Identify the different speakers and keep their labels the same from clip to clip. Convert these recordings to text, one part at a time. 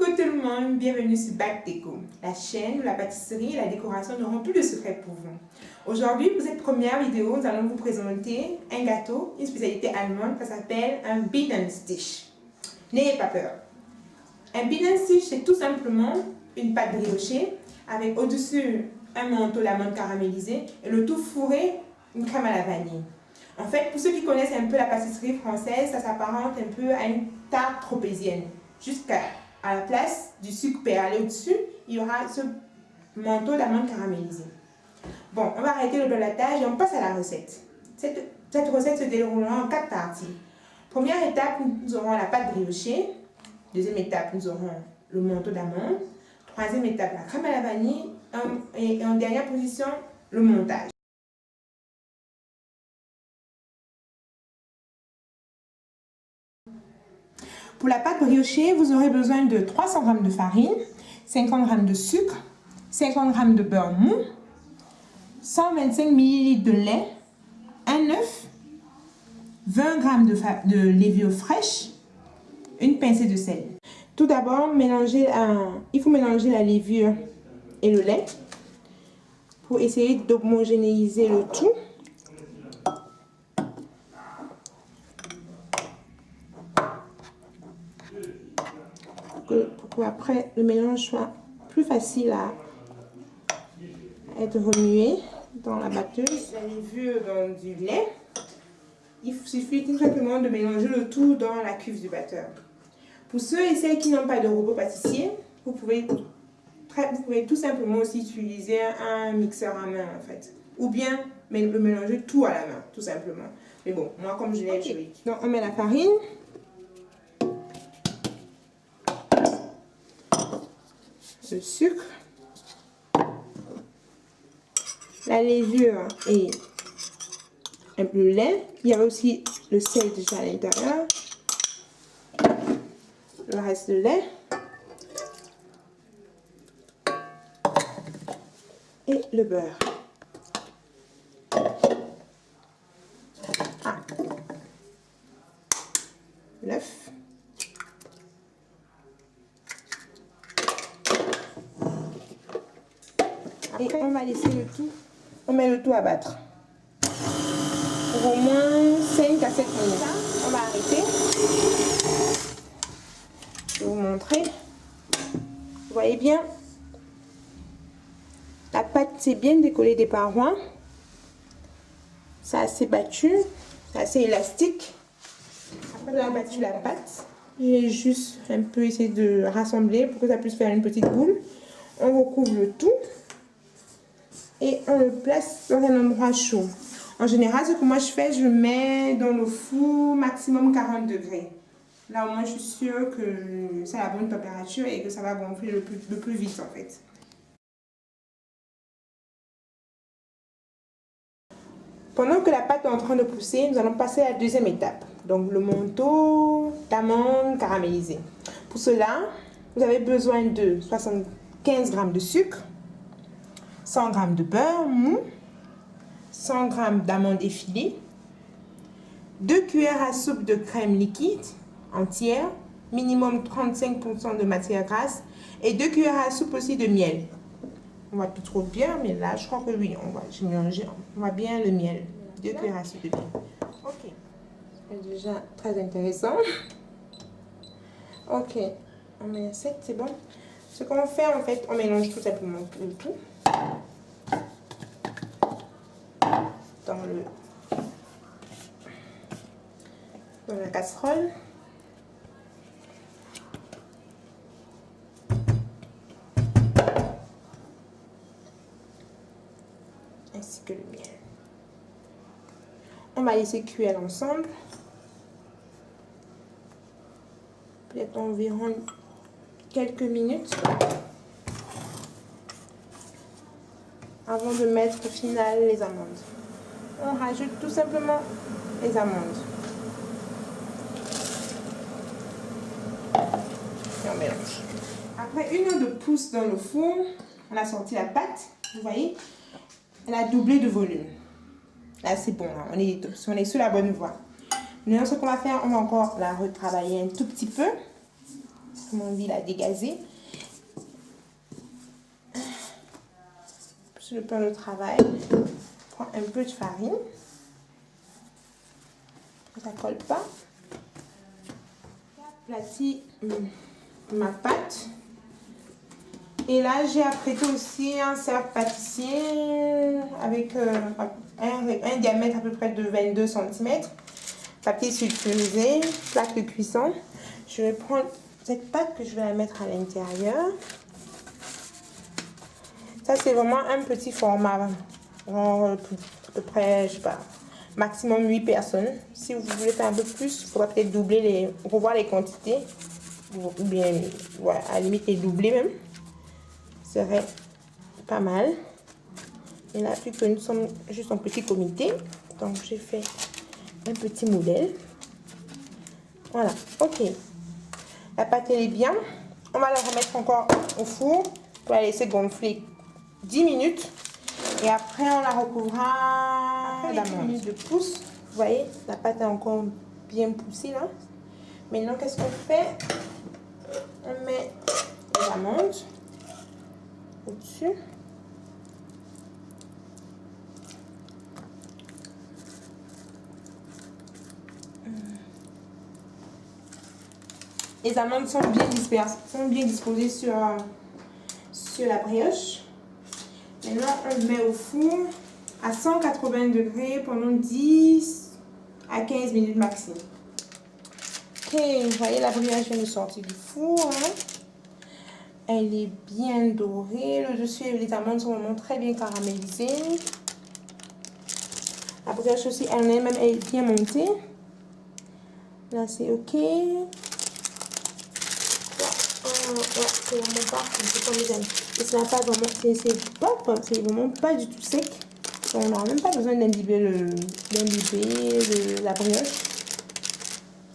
Speaker 1: Coucou tout le monde, bienvenue sur Bac Déco, la chaîne où la pâtisserie et la décoration n'auront plus de secrets pour vous. Aujourd'hui, pour cette première vidéo, nous allons vous présenter un gâteau, une spécialité allemande, ça s'appelle un Bienenstich. N'ayez pas peur. Un Bienenstich, c'est tout simplement une pâte briochée avec au-dessus un manteau d'amande caramélisée et le tout fourré une crème à la vanille. En fait, pour ceux qui connaissent un peu la pâtisserie française, ça s'apparente un peu à une tarte tropézienne. Jusqu'à la place du sucre perlé au-dessus, il y aura ce manteau d'amande caramélisée. Bon, on va arrêter le blablatage et on passe à la recette. Cette recette se déroulera en 4 parties. Première étape, nous aurons la pâte briochée. Deuxième étape, nous aurons le manteau d'amande. Troisième étape, la crème à la vanille. Et en dernière position, le montage. Pour la pâte briochée, vous aurez besoin de 300 g de farine, 50 g de sucre, 50 g de beurre mou, 125 ml de lait, un œuf, 20 g de levure fraîche, une pincée de sel. Tout d'abord, il faut mélanger la levure et le lait pour essayer d'homogénéiser le tout. Pour qu'après le mélange soit plus facile à être remué dans la batteuse. La levure dans du lait. Il suffit tout simplement de mélanger le tout dans la cuve du batteur. Pour ceux et celles qui n'ont pas de robot pâtissier, vous pouvez tout simplement aussi utiliser un mixeur à main en fait. Ou bien le mélanger tout à la main, tout simplement. Mais bon, moi comme je l'ai, je vais. Donc on met la farine. Le sucre, la levure et un peu de lait. Il y avait aussi le sel déjà à l'intérieur. Le reste de lait. Et le beurre. L'œuf. Et on va laisser le tout, on met le tout à battre pour au moins 5 à 7 minutes. On va arrêter. Je vais vous montrer. Vous voyez bien, la pâte s'est bien décollée des parois. C'est assez battu, c'est assez élastique. Après avoir battu la pâte, j'ai juste un peu essayé de rassembler pour que ça puisse faire une petite boule. On recouvre le tout. Et on le place dans un endroit chaud. En général, ce que moi je fais, je mets dans le four maximum 40 degrés. Là, au moins, je suis sûre que c'est à la bonne température et que ça va gonfler le plus vite, en fait. Pendant que la pâte est en train de pousser, nous allons passer à la deuxième étape. Donc, le manteau d'amande caramélisé. Pour cela, vous avez besoin de 75 g de sucre, 100 g de beurre mou, 100 g d'amandes effilées, 2 cuillères à soupe de crème liquide entière, minimum 35% de matière grasse, et 2 cuillères à soupe aussi de miel. On voit plus trop bien, mais là, je crois que oui, on voit bien le miel. 2 cuillères à soupe de miel. Ok, c'est déjà très intéressant. Ok, on met 7, c'est bon. Ce qu'on fait, en fait, on mélange tout simplement le tout. Dans la casserole. Ainsi que le miel. On va laisser cuire ensemble. Peut-être environ quelques minutes. Avant de mettre au final les amandes. On rajoute tout simplement les amandes. Et on mélange. Après 1 heure de pouce dans le four, on a sorti la pâte. Vous voyez, elle a doublé de volume. Là, c'est bon. Là. On est sur la bonne voie. Maintenant, ce qu'on va faire, on va encore la retravailler un tout petit peu. mon huile à dégazer. Sur le plan de travail, je prends un peu de farine. Ça ne colle pas. J'aplatis ma pâte. Et là, j'ai apprêté aussi un cercle pâtissier avec un diamètre à peu près de 22 cm. Papier sulfurisé, plaque de cuisson. Je vais prendre cette pâte que je vais la mettre à l'intérieur. Ça, c'est vraiment un petit format. Genre, à peu près, je sais pas, maximum 8 personnes. Si vous voulez faire un peu plus, il faudra peut-être doubler revoir les quantités. Ou bien, ouais, à la limite, les doubler même. Serait pas mal. Et là, vu que nous sommes juste en petit comité, donc j'ai fait un petit modèle. Voilà, ok. La pâte, elle est bien. On va la remettre encore au four pour la laisser gonfler 10 minutes. Et après, on la recouvrira d'un 10 minutes de pousse. Vous voyez, la pâte est encore bien poussée là. Maintenant, qu'est-ce qu'on fait? On met les amandes au-dessus. Les amandes sont bien dispersées, sont bien disposées sur la brioche. Maintenant, on le met au four à 180 degrés pendant 10 à 15 minutes maximum. Ok, vous voyez, la brioche vient de sortir du four. Hein? Elle est bien dorée. Le dessus et les amandes sont vraiment très bien caramélisées. La brioche aussi elle-même est bien montée. Là, c'est ok. C'est vraiment parfait. C'est comme les amis. Et ça n'a pas vraiment. C'est vraiment pas du tout sec. On n'a même pas besoin d'imbiber la brioche.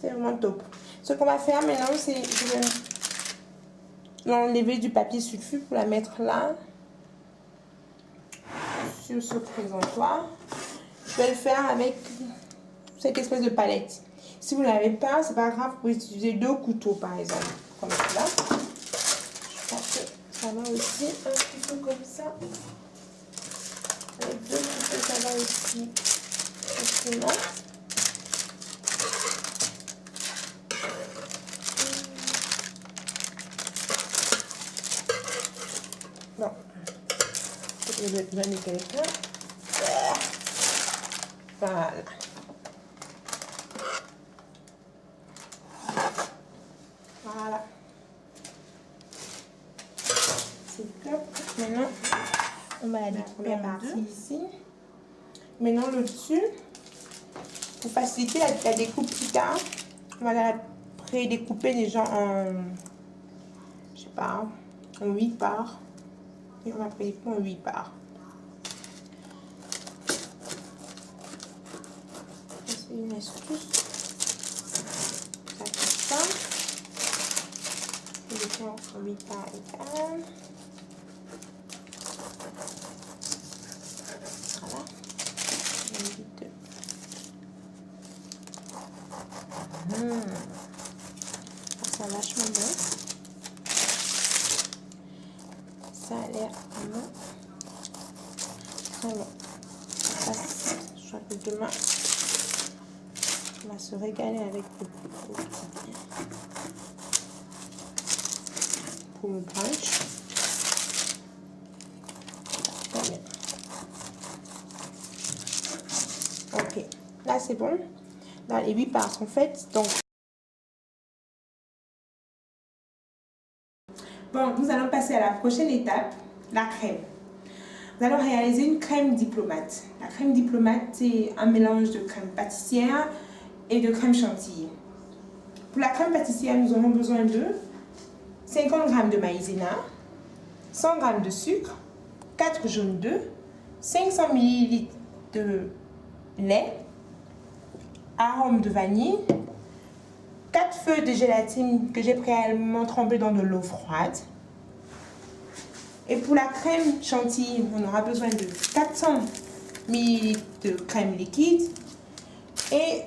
Speaker 1: C'est vraiment top. Ce qu'on va faire maintenant, c'est je vais l'enlever du papier sulfure pour la mettre là. Sur ce présentoir. Je vais le faire avec cette espèce de palette. Si vous ne l'avez pas, c'est pas grave. Vous pouvez utiliser 2 couteaux par exemple. Comme cela. Je pense que ça va aussi un petit peu comme ça. Avec 2 couteaux, ça va aussi facilement. Bon. Je vais donner quelqu'un. Voilà. Voilà. C'est top. Maintenant, on va la découper en partie ici. Maintenant, le dessus, pour faciliter la découpe plus tard, on va la pré-découper déjà en, je sais pas, en 8 parts. Et on va pré-découper en 8 parts. C'est une astuce. Ça fait ça. Je le fais en 8 parts égales. Voilà. Ça a vachement bon. Ça a l'air vraiment très bon. Je crois que demain, on va se régaler avec le pour le brunch. Ok, là c'est bon. Là les 8 parts sont faites. Donc bon, nous allons passer à la prochaine étape, la crème. Nous allons réaliser une crème diplomate. La crème diplomate, c'est un mélange de crème pâtissière et de crème chantilly. Pour la crème pâtissière, nous aurons besoin de 50 g de maïzena, 100 g de sucre, 4 jaunes d'œufs, 500 ml de lait, arôme de vanille, 4 feuilles de gélatine que j'ai préalablement trempées dans de l'eau froide. Et pour la crème chantilly, on aura besoin de 400 ml de crème liquide et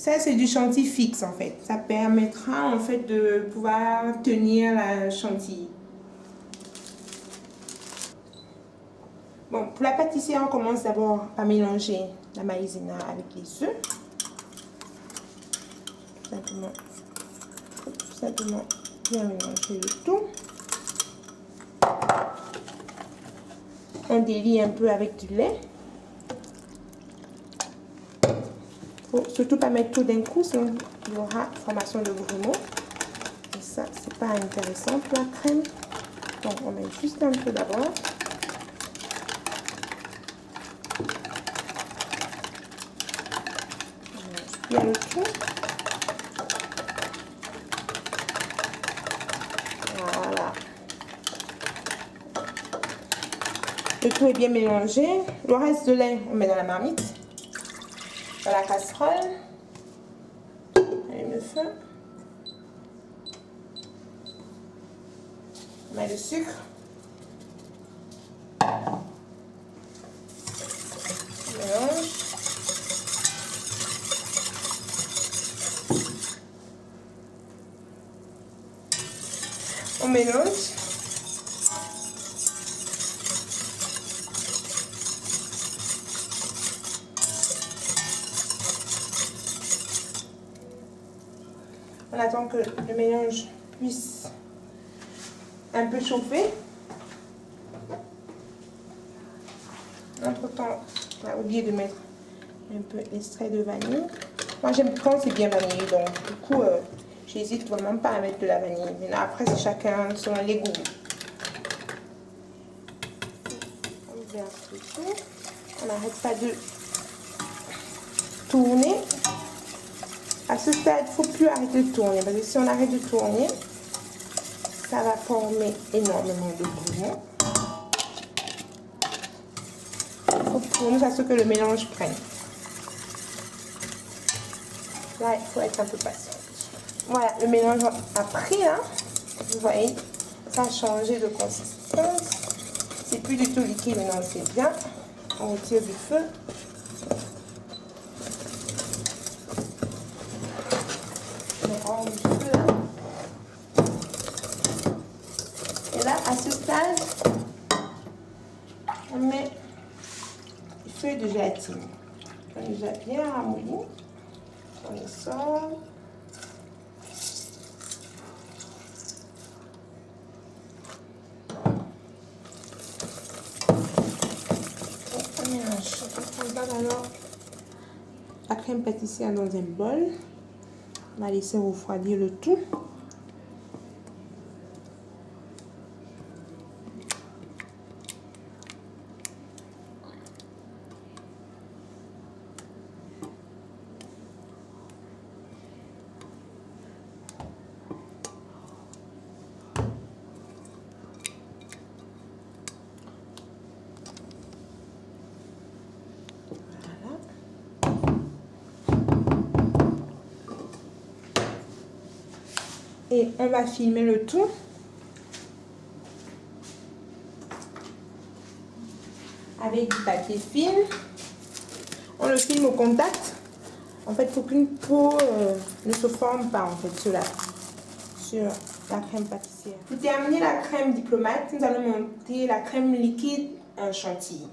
Speaker 1: Ça, c'est du chantilly fixe en fait. Ça permettra en fait de pouvoir tenir la chantilly. Bon, pour la pâtisserie, on commence d'abord par mélanger la maïzena avec les œufs. Tout simplement bien mélanger le tout. On délie un peu avec du lait. Faut surtout pas mettre tout d'un coup, sinon il y aura formation de grumeaux. Et ça, c'est pas intéressant pour la crème. Donc, on met juste un peu d'abord. Bien le tout. Voilà. Le tout est bien mélangé. Le reste de lait, on met dans la marmite. Dans la casserole. Allume le feu. On met le sucre. On mélange. On mélange. On attend que le mélange puisse un peu chauffer. Entre temps, on a oublié de mettre un peu d'extrait de vanille. Moi j'aime quand c'est bien vanillé, donc du coup j'hésite vraiment pas à mettre de la vanille. Mais après c'est chacun selon les goûts. On verse le tout. On n'arrête pas de tourner. À ce stade, il ne faut plus arrêter de tourner parce que si on arrête de tourner, ça va former énormément de grumeaux. Il faut tourner à ce que le mélange prenne. Là, il faut être un peu patient. Voilà, le mélange a pris là. Vous voyez, ça a changé de consistance. C'est plus du tout liquide, maintenant c'est bien. On retire du feu. Et là, à ce stade, on met les feuilles de gélatine. On est déjà bien ramolli. On les sort. On mélange. On va alors la crème pâtissière dans un bol. On va laisser refroidir le tout. Et on va filmer le tout. Avec du papier film. On le filme au contact. En fait, il faut qu'une peau ne se forme pas en fait sur la crème pâtissière. Pour terminer la crème diplomate, nous allons monter la crème liquide en chantilly.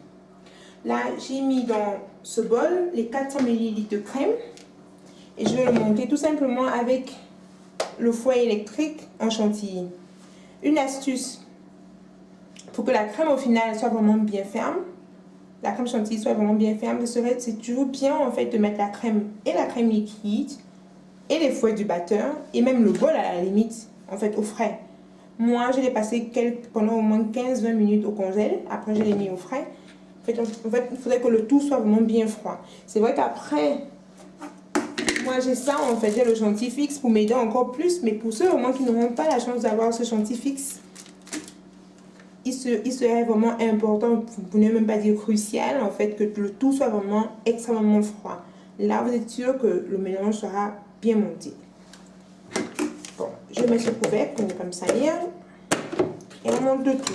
Speaker 1: Là, j'ai mis dans ce bol les 400 ml de crème. Et je vais le monter tout simplement avec le fouet électrique en chantilly. Une astuce pour que la crème au final soit vraiment bien ferme, la crème chantilly soit vraiment bien ferme, c'est toujours bien en fait de mettre la crème liquide et les fouets du batteur et même le bol à la limite en fait au frais. Moi je l'ai passé pendant au moins 15-20 minutes au congèle, après je l'ai mis au frais. En fait, il faudrait que le tout soit vraiment bien froid. C'est vrai qu'après moi j'ai ça en fait, j'ai le chantilly fixe pour m'aider encore plus, mais pour ceux au moins qui n'auront pas la chance d'avoir ce chantilly fixe, il serait vraiment important, pour ne même pas dire crucial en fait, que le tout soit vraiment extrêmement froid. Là vous êtes sûr que le mélange sera bien monté. Bon, je mets ce couvercle pour ne pas me salir et on monte le tout.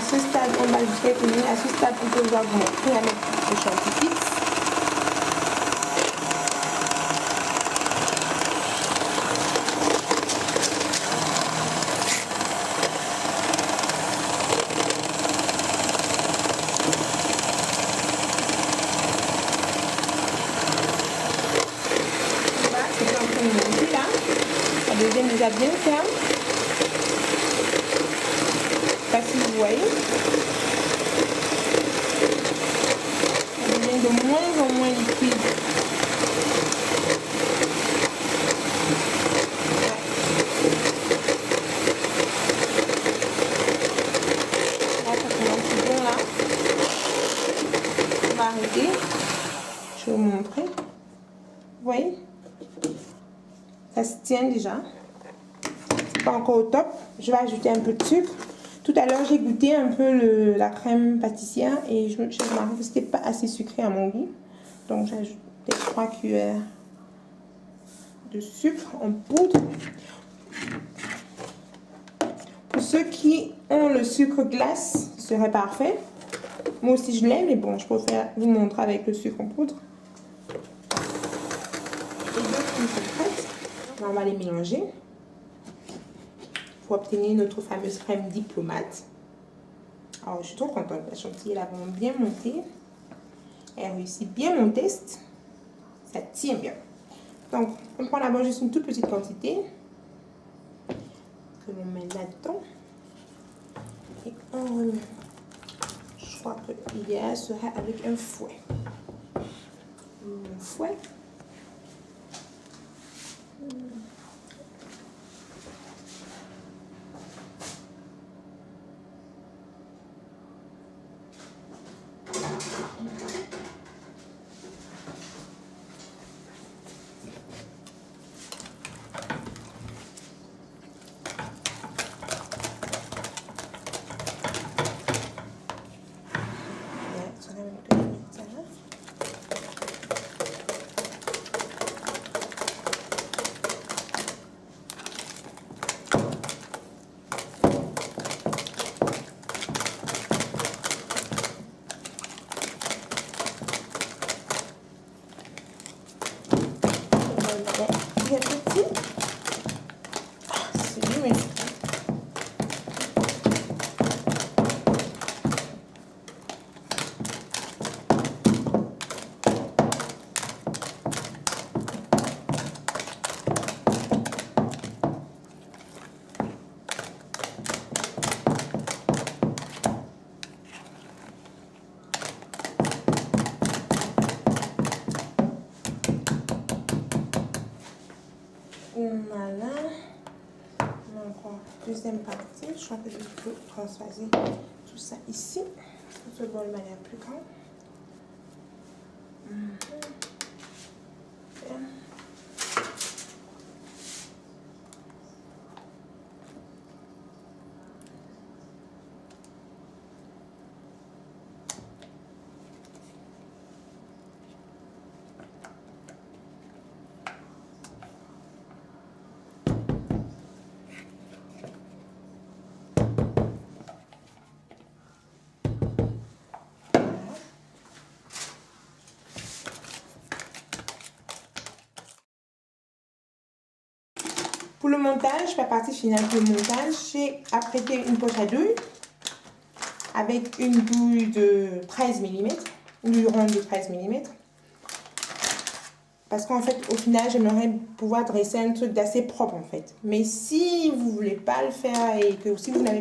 Speaker 1: À ce stade, on va jusqu'à finir. À ce stade, on peut voir vous montrer à mettre le chantier fixe. Voilà, c'est en train de monter là. Ça devient déjà bien ferme. Je ne sais pas si vous voyez. Ça devient de moins en moins liquide. Là, ça commence bien là. On va arrêter. Je vais vous montrer. Vous voyez? Ça se tient déjà. C'est pas encore au top. Je vais ajouter un peu de sucre. Tout à l'heure, j'ai goûté un peu la crème pâtissière et je me suis remarqué que c'était pas assez sucré à mon goût. Donc, j'ai ajouté 3 cuillères de sucre en poudre. Pour ceux qui ont le sucre glace, ce serait parfait. Moi aussi, je l'aime, mais bon, je préfère vous montrer avec le sucre en poudre. Et donc, une fois prête, on va les mélanger pour obtenir notre fameuse crème diplomate. Alors, je suis trop contente. La chantilly, elle a vraiment bien monté. Elle réussit bien mon test. Ça tient bien. Donc, on prend d'abord juste une toute petite quantité que l'on met là-dedans. Et on remet. Je crois que l'idéal serait avec un fouet. Un fouet. Voilà. Encore deuxième partie. Je crois que je peux transvaser tout ça ici. Ce bol de manière plus grande. Pour le montage, la partie finale pour le montage, j'ai apprêté une poche à douille avec une douille de 13 mm, une douille ronde de 13 mm. Parce qu'en fait, au final, j'aimerais pouvoir dresser un truc d'assez propre en fait. Mais si vous ne voulez pas le faire et que si vous n'avez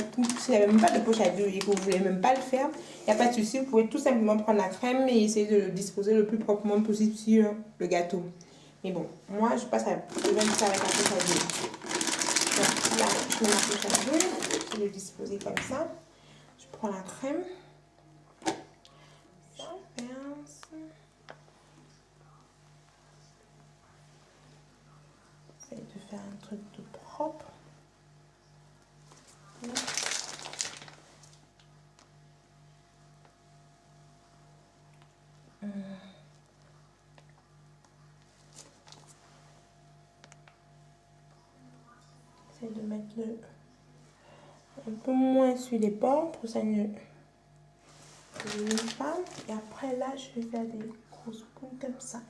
Speaker 1: même pas de poche à douille et que vous ne voulez même pas le faire, il n'y a pas de souci, vous pouvez tout simplement prendre la crème et essayer de le disposer le plus proprement possible sur le gâteau. Mais bon, moi je vais le faire avec la poche à douille. Donc là, je mets ma poche à douille, je vais le disposer comme ça. Je prends la crème. Je verse. J'essaie de faire un truc tout propre. J'essaie de mettre le un peu moins sur les bords pour que ça ne brûle pas. Et après là, je vais faire des grosses boules comme ça.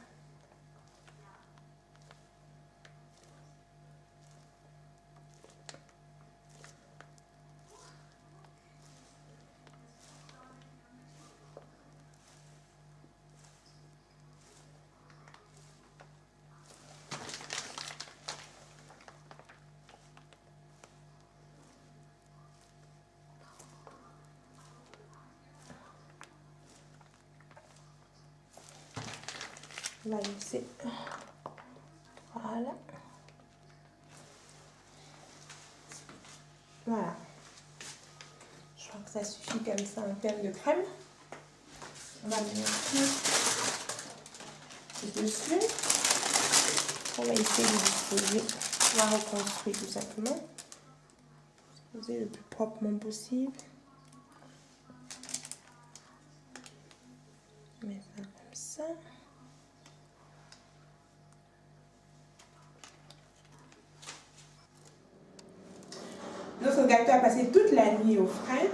Speaker 1: On va laisser. Voilà. Voilà. Je crois que ça suffit comme ça en termes de crème. On va mettre tout dessus. On va essayer de disposer. On va reconstruire tout simplement. Disposer le plus proprement possible. Mettre ça comme ça. Notre gâteau a passé toute la nuit au frais.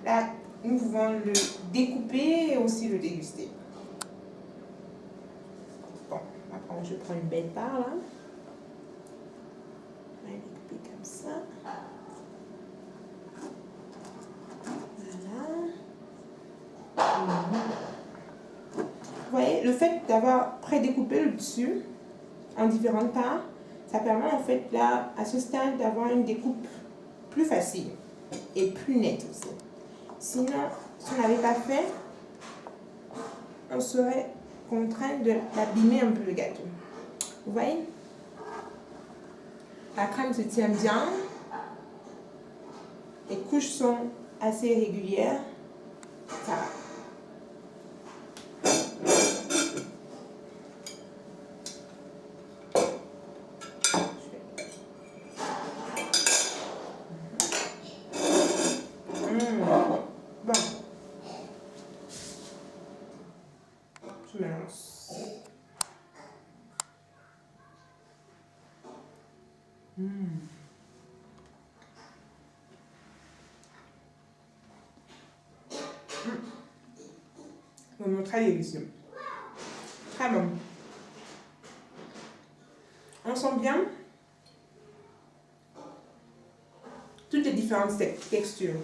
Speaker 1: Là, nous pouvons le découper et aussi le déguster. Bon, après je prends une belle part là. On va le découper comme ça. Voilà. Vous voyez, le fait d'avoir prédécoupé le dessus en différentes parts, ça permet en fait là, à ce stade, d'avoir une découpe plus facile et plus nette aussi. Sinon, si on n'avait pas fait, on serait contraint d'abîmer un peu le gâteau. Vous voyez? La crème se tient bien. Les couches sont assez régulières. Ça va. Bon. Je me lance. Vraiment très délicieux. Très bon. On sent bien toutes les différentes textures.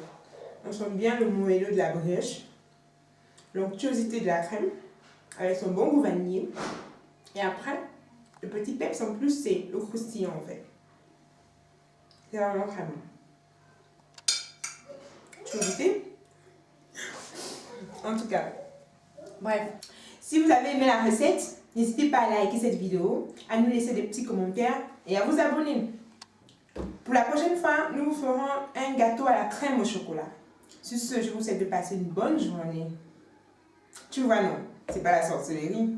Speaker 1: On sent bien le moelleux de la brioche, l'onctuosité de la crème, avec son bon goût vanillé. Et après, le petit peps en plus, c'est le croustillant en fait. C'est vraiment très bon. Tu veux goûter? En tout cas, bref. Si vous avez aimé la recette, n'hésitez pas à liker cette vidéo, à nous laisser des petits commentaires et à vous abonner. Pour la prochaine fois, nous vous ferons un gâteau à la crème au chocolat. Sur ce, je vous souhaite de passer une bonne journée. Tu vois, non, c'est pas la sorcellerie.